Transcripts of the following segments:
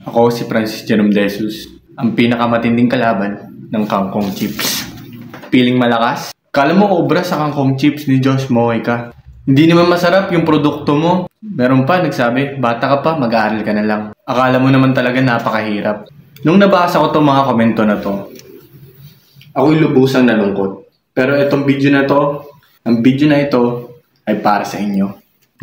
Ako si Francis Jerome Jesus, ang pinakamatinding kalaban ng kangkong chips. Piling malakas? Kala mo obra sa kangkong chips ni Josh Mojica. Hindi naman masarap yung produkto mo. Meron pa nagsabi, bata ka pa, mag-aaral ka na lang. Akala mo naman talaga napakahirap. Nung nabasa ko itong mga komento na to, ako'y lubusang nalungkot. Pero itong video na to, ang video na ito ay para sa inyo.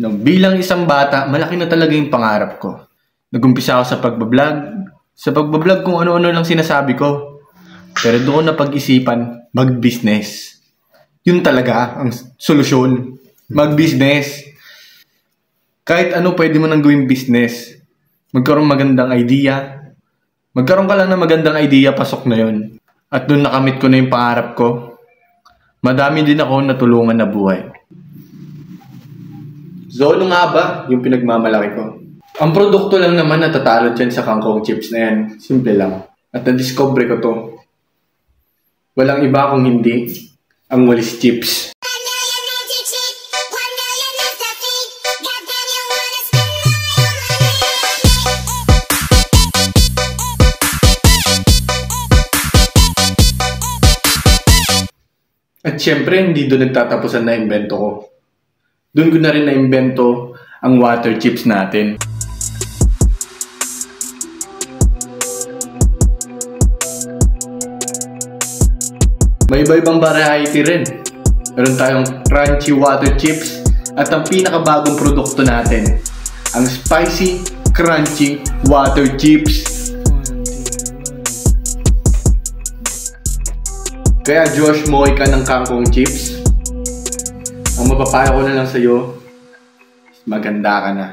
No, bilang isang bata, malaki na talaga yung pangarap ko. Nag-umpisa ako sa pagbablog kung ano-ano lang sinasabi ko. Pero doon na pag-isipan, mag-business. Yun talaga ang solusyon. Mag-business. Kahit ano pwede mo nang gawing business. Magkaroon magandang idea. Magkaroon ka lang ng magandang idea, pasok na yun. At doon nakamit ko na yung pangarap ko. Madami din ako natulungan na buhay. So, ano nga ba yung pinagmamalaki ko? Ang produkto lang naman natatalo dyan sa kangkong chips na yan. Simple lang. At na-discover ko to. Walang iba kung hindi ang Walis Chips. At syempre, hindi doon nagtatapusan na invento ko. Doon ko na rin na-invento ang water chips natin. May iba-ibang variety rin. Meron tayong crunchy water chips at ang pinakabagong produkto natin, ang spicy crunchy water chips. Kaya Josh Mojica ng kangkong chips, ang mapapayo ko na lang sa'yo, maganda ka na.